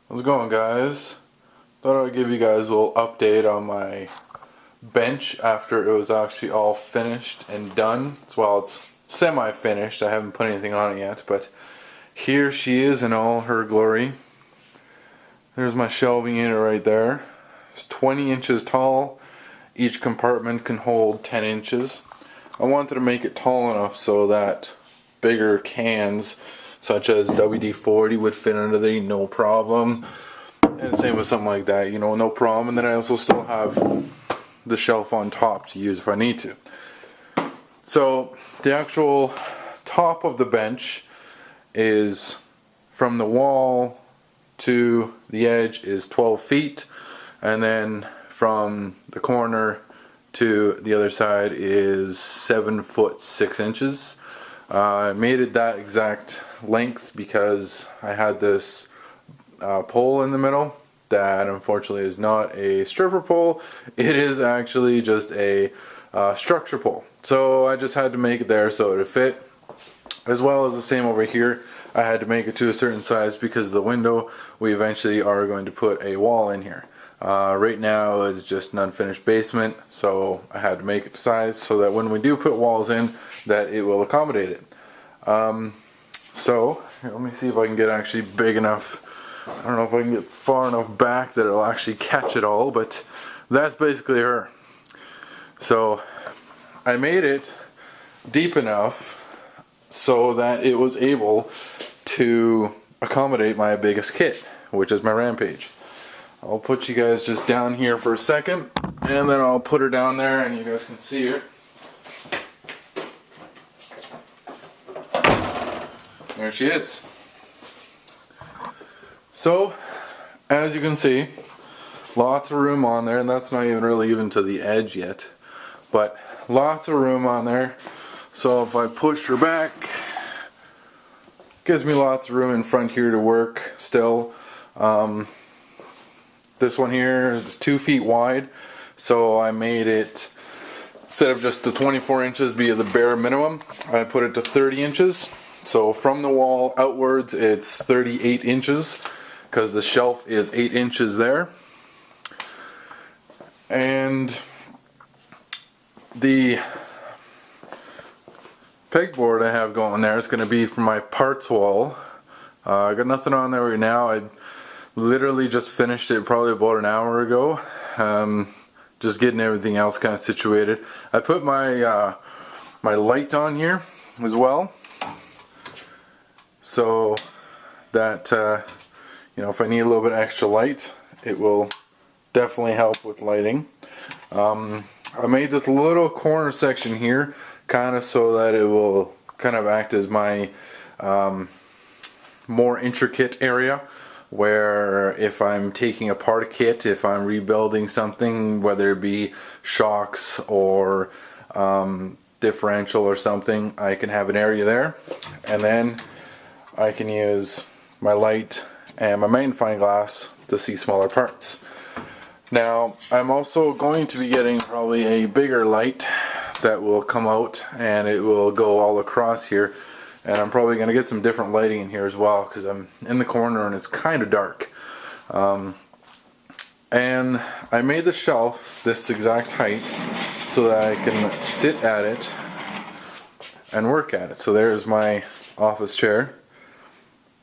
How's it going, guys? Thought I'd give you guys a little update on my bench after it was actually all finished and done. Well, it's semi-finished. I haven't put anything on it yet, but here she is in all her glory. There's my shelving unit right there. It's 20 inches tall. Each compartment can hold 10 inches. I wanted to make it tall enough so that bigger cans such as WD-40 would fit under there, no problem. And same with something like that, no problem. And then I also still have the shelf on top to use if I need to. So the actual top of the bench is from the wall to the edge is 12 feet, and then from the corner to the other side is 7 foot 6 inches. I made it that exact length because I had this pole in the middle that unfortunately is not a stripper pole. It is actually just a structure pole. So I just had to make it there so it would fit. As well as the same over here, I had to make it to a certain size because of the window. We eventually are going to put a wall in here. Right now it's just an unfinished basement, so I had to make it size so that when we do put walls in, that it will accommodate it. So here, let me see if I can get actually big enough. I don't know if I can get far enough back that it'll actually catch it all, but that's basically her. So I made it deep enough so that it was able to accommodate my biggest kit, which is my Rampage. I'll put you guys just down here for a second, and then I'll put her down there and you guys can see her. There she is. So, as you can see, lots of room on there, and that's not even really even to the edge yet, but lots of room on there. So if I push her back, gives me lots of room in front here to work still. This one here is 2 feet wide, so I made it, instead of just the 24 inches be the bare minimum, I put it to 30 inches. So from the wall outwards it's 38 inches because the shelf is 8 inches there. And the pegboard I have going there is going to be for my parts wall. I got nothing on there right now. I literally just finished it probably about an hour ago. Just getting everything else kind of situated. I put my my light on here as well, so that if I need a little bit extra light, it will definitely help with lighting. I made this little corner section here kind of so that it will kind of act as my more intricate area, where if I'm taking apart a kit, if I'm rebuilding something, whether it be shocks or differential or something, I can have an area there, and then I can use my light and my magnifying glass to see smaller parts. Now I'm also going to be getting probably a bigger light that will come out and it will go all across here, and I'm probably going to get some different lighting in here as well because I'm in the corner and it's kind of dark. And I made the shelf this exact height so that I can sit at it and work at it. So there's my office chair,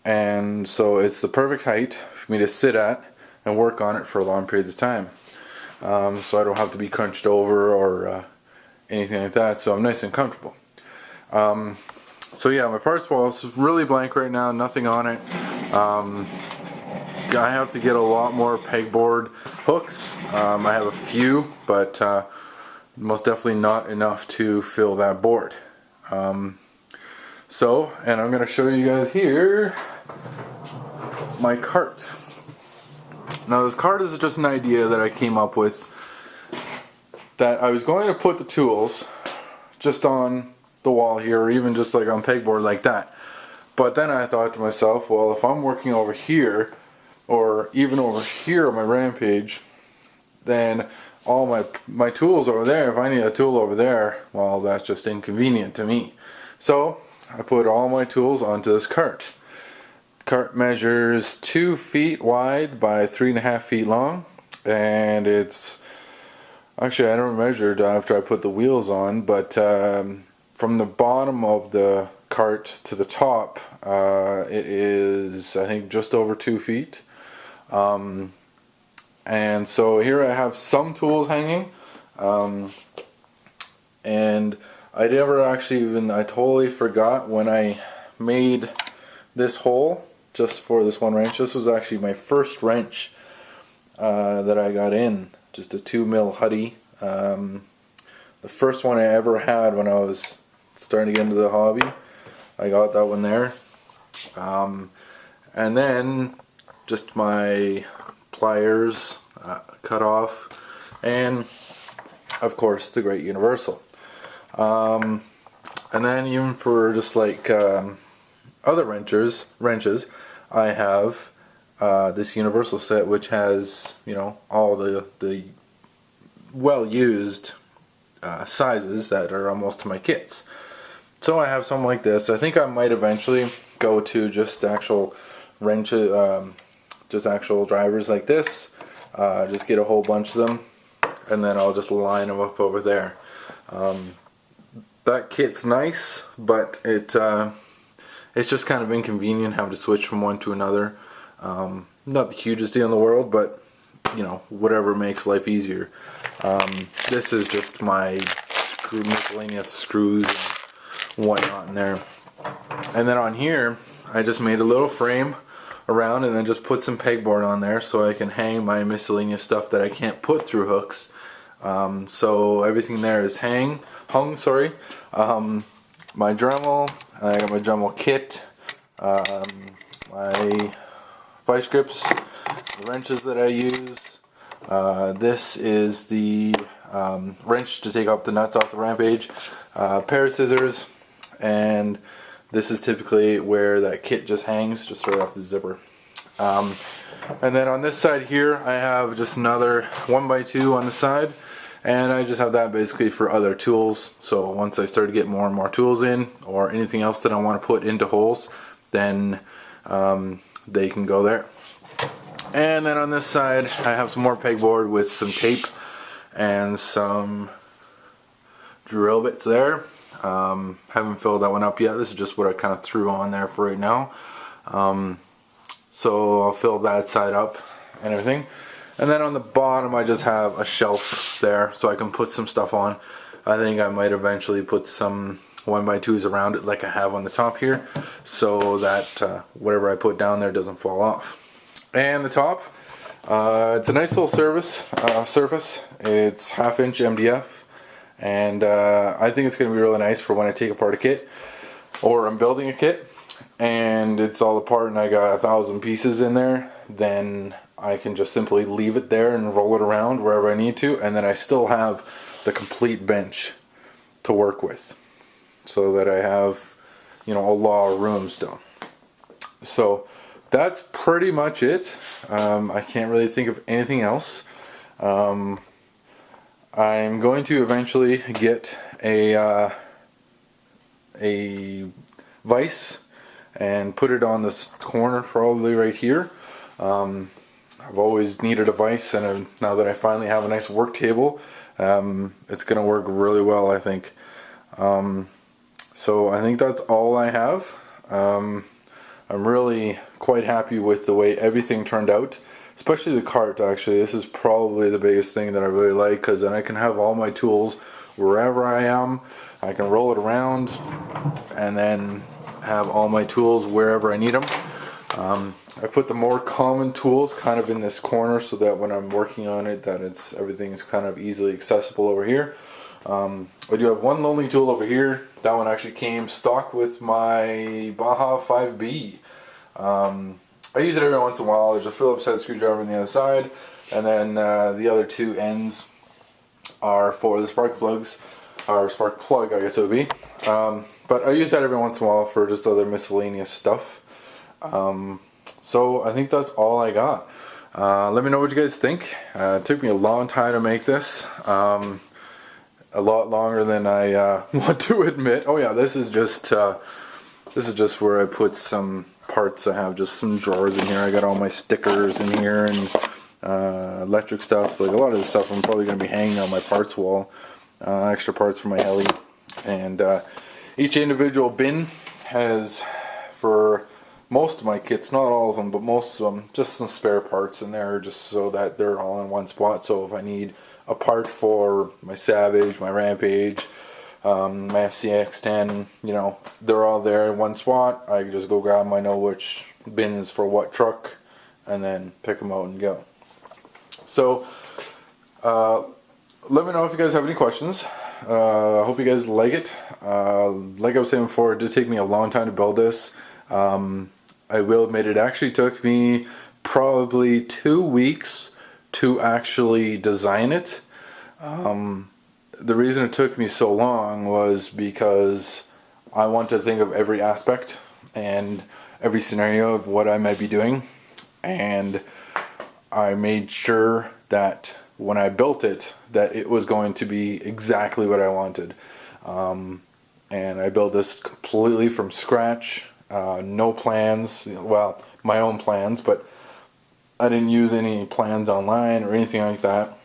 and so it's the perfect height for me to sit at and work on it for long periods of time. So I don't have to be crunched over or anything like that, so I'm nice and comfortable. So yeah, my parts wall is really blank right now, nothing on it. I have to get a lot more pegboard hooks. I have a few, but most definitely not enough to fill that board. And I'm going to show you guys here my cart. Now this cart is just an idea that I came up with, that I was going to put the tools just on the wall here, or even just like on pegboard like that. But then I thought to myself, well, if I'm working over here, or even over here on my Rampage, then all my tools over there, if I need a tool over there, well, that's just inconvenient to me. So I put all my tools onto this cart. Cart measures 2 feet wide by 3.5 feet long, and it's actually, I don't measure it after I put the wheels on, but from the bottom of the cart to the top, it is, I think, just over 2 feet. And so here I have some tools hanging, and I never actually I totally forgot when I made this hole just for this one wrench. This was actually my first wrench that I got in, just a 2mm Huddy. The first one I ever had when I was starting to get into the hobby. I got that one there. And then just my pliers cut off, and of course the great universal. And then even for just like other wrenches, I have this universal set, which has, you know, all the well-used sizes that are almost to my kits. So I have something like this. I think I might eventually go to just actual wrenches, just actual drivers like this. Just get a whole bunch of them, and then I'll just line them up over there. That kit's nice, but it's just kind of inconvenient having to switch from one to another. Not the hugest deal in the world, but you know, whatever makes life easier. This is just my miscellaneous screws and whatnot in there. And then on here, I just made a little frame around and then just put some pegboard on there so I can hang my miscellaneous stuff that I can't put through hooks. So everything there is hung. My Dremel, I got my Dremel kit, my vice grips, the wrenches that I use. This is the wrench to take off the nuts off the Rampage, pair of scissors, and this is typically where that kit just hangs, just right off the zipper. And then on this side here, I have just another 1x2 on the side, and I just have that basically for other tools. So once I start to get more and more tools in, or anything else that I want to put into holes, then they can go there. And then on this side, I have some more pegboard with some tape and some drill bits there. Haven't filled that one up yet. This is just what I kind of threw on there for right now. So I'll fill that side up and everything. And then on the bottom, I just have a shelf there so I can put some stuff on. I think I might eventually put some 1x2s around it like I have on the top here, so that whatever I put down there doesn't fall off. And the top, it's a nice little surface. It's 1/2" MDF, and I think it's going to be really nice for when I take apart a kit or I'm building a kit and it's all apart and I got 1,000 pieces in there. Then I can just simply leave it there and roll it around wherever I need to, and then I still have the complete bench to work with, so that I have, you know, a lot of room still. So that's pretty much it. I can't really think of anything else. I'm going to eventually get a vise and put it on this corner, probably right here. I've always needed a vise, and now that I finally have a nice work table, it's going to work really well, I think. So I think that's all I have. I'm really quite happy with the way everything turned out, especially the cart. Actually, this is probably the biggest thing that I really like, because then I can have all my tools wherever I am. I can roll it around and then have all my tools wherever I need them. I put the more common tools kind of in this corner so that when I'm working on it, that everything is kind of easily accessible over here. I do have one lonely tool over here. That one actually came stock with my Baja 5B. I use it every once in a while. There's a Phillips head screwdriver on the other side, and then the other two ends are for the spark plugs, or spark plug, I guess it would be. But I use that every once in a while for just other miscellaneous stuff. So I think that's all I got. Let me know what you guys think. It took me a long time to make this. A lot longer than I want to admit. Oh yeah, this is just where I put some parts. I have just some drawers in here. I got all my stickers in here and electric stuff. Like a lot of this stuff I'm probably going to be hanging on my parts wall. Extra parts for my heli. And each individual bin has, for most of my kits, not all of them, but most of them, just some spare parts in there, just so that they're all in one spot. So if I need a part for my Savage, my Rampage, my FCX10, you know, they're all there in one spot. I can just go grab them. I know which bin is for what truck, and then pick them out and go. So let me know if you guys have any questions. I hope you guys like it. Like I was saying before, it did take me a long time to build this. I will admit it actually took me probably 2 weeks to actually design it. The reason it took me so long was because I want to think of every aspect and every scenario of what I might be doing, and I made sure that when I built it that it was going to be exactly what I wanted. And I built this completely from scratch. No plans, well, my own plans, but I didn't use any plans online or anything like that.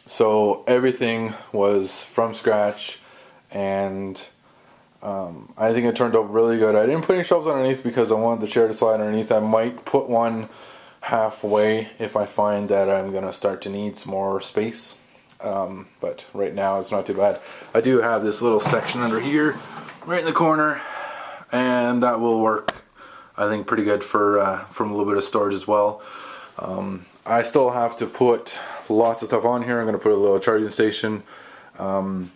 So everything was from scratch, and I think it turned out really good. I didn't put any shelves underneath because I wanted the chair to slide underneath. I might put one halfway if I find that I'm going to start to need some more space. But right now it's not too bad. I do have this little section under here, right in the corner, and that will work, I think, pretty good for from a little bit of storage as well. I still have to put lots of stuff on here. I'm going to put a little charging station, and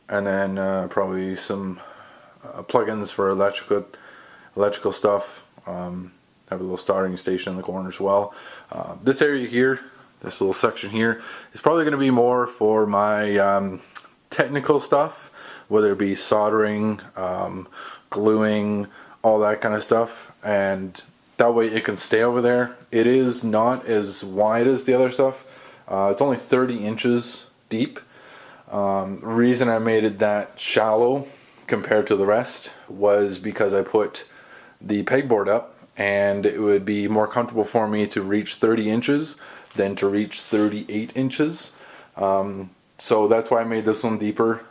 then probably some plugins for electrical stuff. Have a little starting station in the corner as well. This area here, this little section here, is probably going to be more for my technical stuff, whether it be soldering, gluing, all that kind of stuff, and that way it can stay over there. It is not as wide as the other stuff. It's only 30 inches deep. Reason I made it that shallow compared to the rest was because I put the pegboard up, and it would be more comfortable for me to reach 30 inches than to reach 38 inches. So that's why I made this one deeper.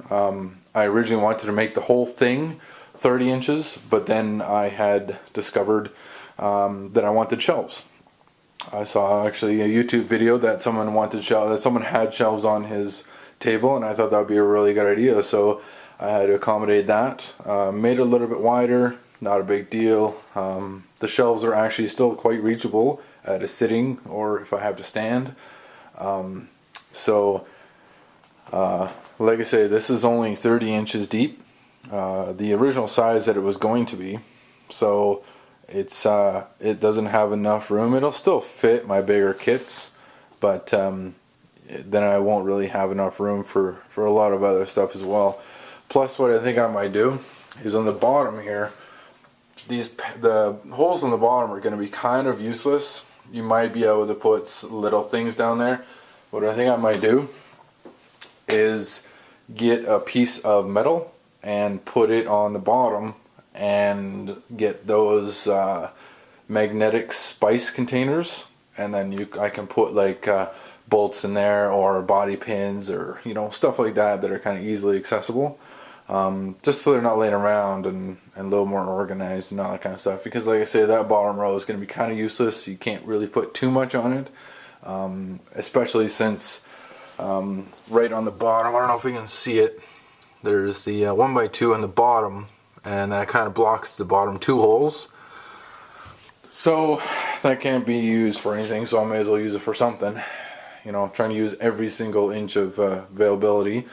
I originally wanted to make the whole thing 30 inches, but then I had discovered that I wanted shelves. I saw actually a YouTube video that someone had shelves on his table, and I thought that would be a really good idea. So I had to accommodate that. Made it a little bit wider, not a big deal. The shelves are actually still quite reachable at a sitting or if I have to stand. Like I say, this is only 30 inches deep. The original size that it was going to be. So it doesn't have enough room. It'll still fit my bigger kits, but then I won't really have enough room for a lot of other stuff as well. Plus, what I think I might do is on the bottom here, the holes on the bottom are going to be kind of useless. You might be able to put little things down there. What I think I might do is get a piece of metal and put it on the bottom and get those magnetic spice containers, and then I can put like bolts in there or body pins or stuff like that are kind of easily accessible, just so they're not laying around and a little more organized and all that kind of stuff. Because like I say, that bottom row is going to be kind of useless. You can't really put too much on it, especially since right on the bottom, I don't know if we can see it, there's the 1x2 on the bottom, and that kind of blocks the bottom two holes. So that can't be used for anything, so I may as well use it for something. Trying to use every single inch of availability.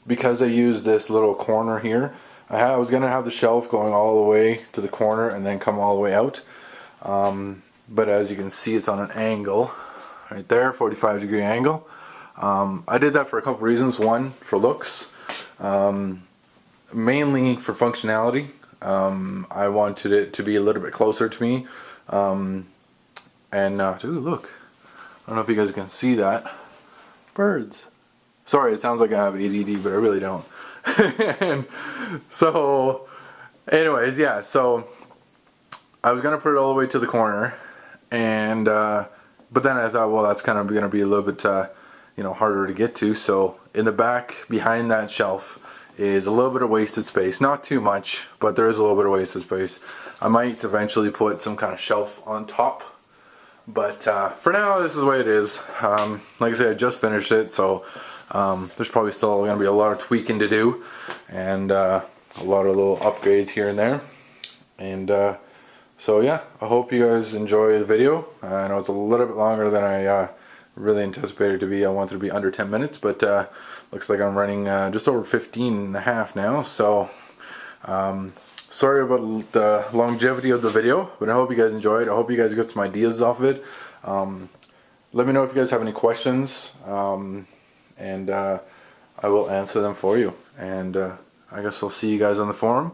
Because I use this little corner here, I was going to have the shelf going all the way to the corner and then come all the way out. But as you can see, it's on an angle right there, 45-degree angle. I did that for a couple reasons. One, for looks. Mainly for functionality. I wanted it to be a little bit closer to me. Ooh, look. I don't know if you guys can see that. Birds. Sorry, it sounds like I have ADD, but I really don't. And so, anyways, yeah, so I was gonna put it all the way to the corner, and but then I thought, well, that's kind of gonna be a little bit you know, harder to get to. So in the back behind that shelf is a little bit of wasted space, not too much, but there is a little bit of wasted space. I might eventually put some kind of shelf on top, but for now this is the way it is. Like I said, I just finished it, so there's probably still going to be a lot of tweaking to do, and a lot of little upgrades here and there. And so yeah, I hope you guys enjoy the video. I know it's a little bit longer than I really anticipated it to be. I wanted it to be under 10 minutes, but looks like I'm running just over 15 and a half now. So sorry about the longevity of the video, but I hope you guys enjoyed. I hope you guys got some ideas off of it. Let me know if you guys have any questions, and I will answer them for you. And I guess I'll see you guys on the forum.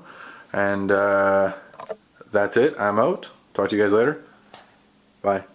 And that's it. I'm out. Talk to you guys later. Bye.